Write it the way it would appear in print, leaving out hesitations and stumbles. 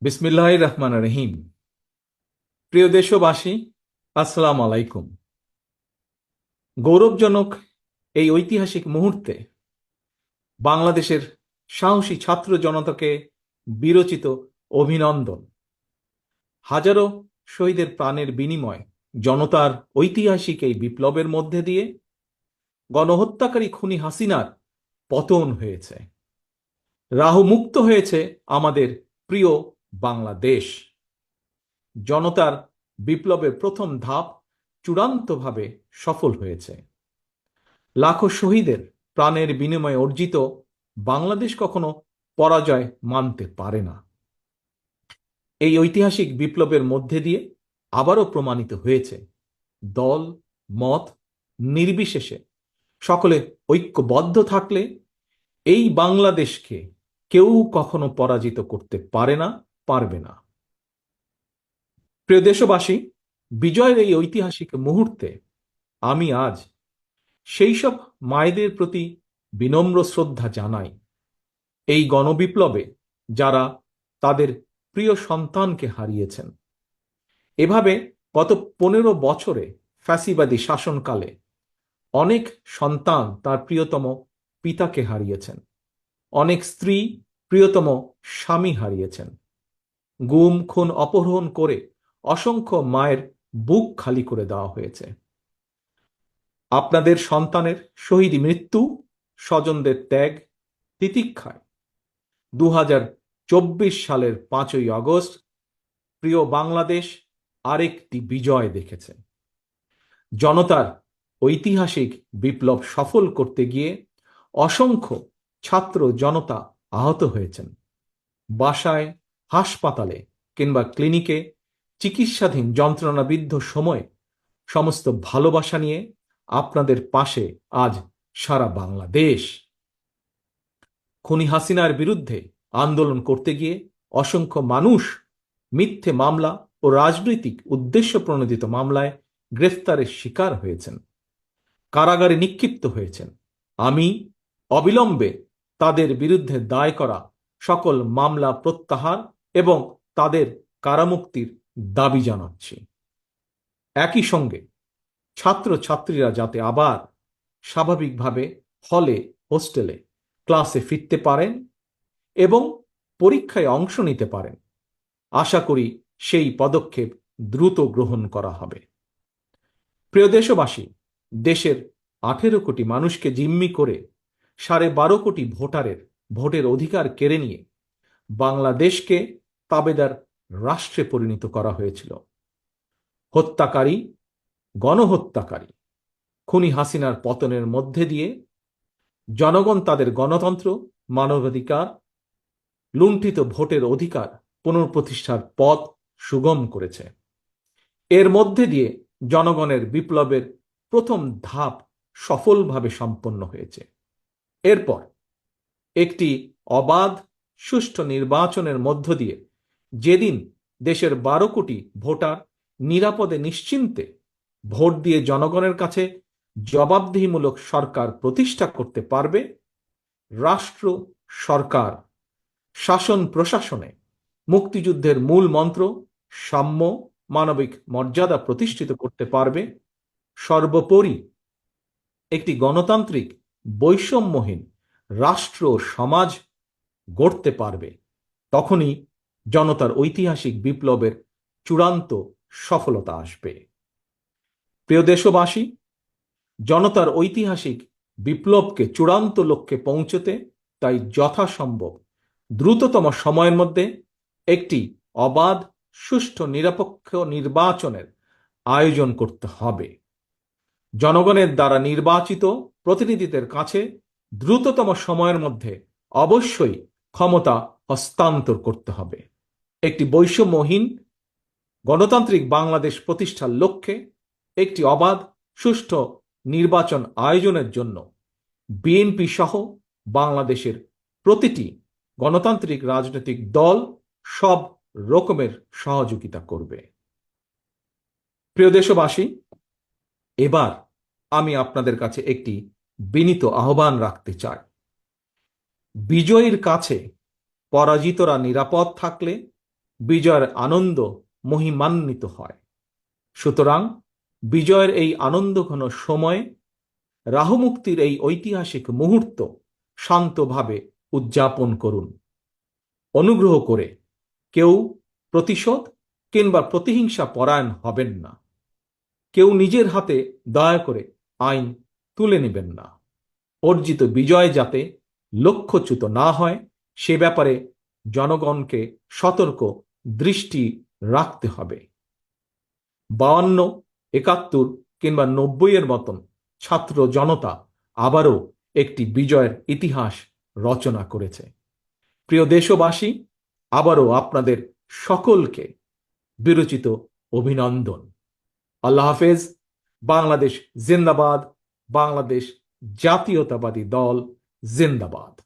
বিসমিল্লাহির রহমানির রহিম। প্রিয় দেশবাসী, আসসালামু আলাইকুম। গৌরবজনক এই ঐতিহাসিক মুহূর্তে বাংলাদেশের সাহসী ছাত্র জনতাকে বিরচিত অভিনন্দন। হাজারো শহীদের প্রাণের বিনিময় জনতার ঐতিহাসিক এই বিপ্লবের মধ্যে দিয়ে গণহত্যাকারী খুনি হাসিনার পতন হয়েছে, রাহুমুক্ত হয়েছে আমাদের প্রিয় বাংলাদেশ। জনতার বিপ্লবের প্রথম ধাপ চূড়ান্তভাবে সফল হয়েছে। লাখো শহীদের প্রাণের বিনিময়ে অর্জিত বাংলাদেশ কখনো পরাজয় মানতে পারে না। এই ঐতিহাসিক বিপ্লবের মধ্যে দিয়ে আবারও প্রমাণিত হয়েছে, দল মত নির্বিশেষে সকলে ঐক্যবদ্ধ থাকলে এই বাংলাদেশকে কেউ কখনো পরাজিত করতে পারে না, পারবে না। প্রিয় দেশবাসী, বিজয়ের এই ঐতিহাসিক মুহূর্তে আমি আজ সেই সব মায়েদের প্রতি বিনম্র শ্রদ্ধা জানাই, এই গণবিপ্লবে যারা তাদের প্রিয় সন্তানকে হারিয়েছেন। এভাবে গত 15 বছরে ফ্যাসিবাদী শাসনকালে অনেক সন্তান তার প্রিয়তম পিতাকে হারিয়েছেন, অনেক স্ত্রী প্রিয়তম স্বামী হারিয়েছেন। গুম খুন অপহরণ করে অসংখ্য মায়ের বুক খালি করে দেওয়া হয়েছে। আপনাদের সন্তানের শহীদ মৃত্যু, স্বজনদের ত্যাগ তিতিক্ষায় 2024 সালের 5ই আগস্ট প্রিয় বাংলাদেশ আরেকটি বিজয় দেখেছে। জনতার ঐতিহাসিক বিপ্লব সফল করতে গিয়ে অসংখ্য ছাত্র জনতা আহত হয়েছেন। বাসায়, হাসপাতালে কিংবা ক্লিনিকে চিকিৎসাধীন যন্ত্রণাবিদ্ধ সময়ে সমস্ত ভালোবাসা নিয়ে আপনাদের পাশে আজ সারা বাংলাদেশ। খুনি হাসিনার বিরুদ্ধে আন্দোলন করতে গিয়ে অসংখ্য মানুষ মিথ্যে মামলা ও রাজনৈতিক উদ্দেশ্য প্রণোদিত মামলায় গ্রেফতারের শিকার হয়েছেন, কারাগারে নিক্ষিপ্ত হয়েছেন। আমি অবিলম্বে তাদের বিরুদ্ধে দায় করা সকল মামলা প্রত্যাহার এবং তাদের কারামুক্তির দাবি জানাচ্ছি। একই সঙ্গে ছাত্রছাত্রীরা যাতে আবার স্বাভাবিকভাবে হলে, হোস্টেলে, ক্লাসে ফিরতে পারেন এবং পরীক্ষায় অংশ নিতে পারেন, আশা করি সেই পদক্ষেপ দ্রুত গ্রহণ করা হবে। প্রিয় দেশবাসী, দেশের 18 কোটি মানুষকে জিম্মি করে 12.5 কোটি ভোটারের ভোটের অধিকার কেড়ে নিয়ে বাংলাদেশকে তাবেদার রাষ্ট্রে পরিণত করা হয়েছিল। হত্যাকারী, গণহত্যাকারী খুনি হাসিনার পতনের মধ্যে দিয়ে জনগণ তাদের গণতন্ত্র, মানবাধিকার, লুণ্ঠিত ভোটের অধিকার পুনঃপ্রতিষ্ঠার পথ সুগম করেছে। এর মধ্যে দিয়ে জনগণের বিপ্লবের প্রথম ধাপ সফলভাবে সম্পন্ন হয়েছে। এরপর একটি অবাধ সুষ্ঠু নির্বাচনের মধ্য দিয়ে যেদিন দেশের 12 কোটি ভোটার নিরাপদে নিশ্চিন্তে ভোট দিয়ে জনগণের কাছে জবাবদিহিমূলক সরকার প্রতিষ্ঠা করতে পারবে, রাষ্ট্র, সরকার, শাসন প্রশাসনে মুক্তিযুদ্ধের মূল মন্ত্র সাম্য, মানবিক মর্যাদা প্রতিষ্ঠিত করতে পারবে, সর্বোপরি একটি গণতান্ত্রিক বৈষম্যহীন রাষ্ট্র সমাজ গড়তে পারবে, তখনই জনতার ঐতিহাসিক বিপ্লবের চূড়ান্ত সফলতা আসবে। প্রিয় দেশবাসী, জনতার ঐতিহাসিক বিপ্লবকে চূড়ান্ত লক্ষ্যে পৌঁছতে তাই যথাসম্ভব দ্রুততম সময়ের মধ্যে একটি অবাধ, সুষ্ঠু, নিরপেক্ষ নির্বাচনের আয়োজন করতে হবে। জনগণের দ্বারা নির্বাচিত প্রতিনিধিদের কাছে দ্রুততম সময়ের মধ্যে অবশ্যই ক্ষমতা হস্তান্তর করতে হবে। একটি বৈষম্যহীন গণতান্ত্রিক বাংলাদেশ প্রতিষ্ঠার লক্ষ্যে একটি অবাধ, সুষ্ঠু নির্বাচন আয়োজনের জন্য বিএনপি সহ বাংলাদেশের প্রতিটি গণতান্ত্রিক রাজনৈতিক দল সব রকমের সহযোগিতা করবে। প্রিয় দেশবাসী, এবার আমি আপনাদের কাছে একটি বিনীত আহ্বান রাখতে চাই। বিজয়ীর কাছে পরাজিতরা নিরাপদ থাকলে বিজয়ের আনন্দ মহিমান্বিত হয়। সুতরাং বিজয়ের এই আনন্দঘন সময়ে রাহুমুক্তির এই ঐতিহাসিক মুহূর্ত শান্তভাবে উদযাপন করুন। অনুগ্রহ করে কেউ প্রতিশোধ কিংবা প্রতিহিংসা পরায়ণ হবেন না। কেউ নিজের হাতে দয়া করে আইন তুলে নেবেন না। অর্জিত বিজয় যাতে লক্ষ্যচ্যুত না হয় সে ব্যাপারে জনগণকে সতর্ক দৃষ্টি রাখতে হবে। 52, 71 কিংবা 90 মতন ছাত্র জনতা আবারও একটি বিজয়ের ইতিহাস রচনা করেছে। প্রিয় দেশবাসী, আবারও আপনাদের সকলকে বিরচিত অভিনন্দন। আল্লাহ হাফেজ। বাংলাদেশ জিন্দাবাদ। বাংলাদেশ জাতীয়তাবাদী দল জিন্দাবাদ।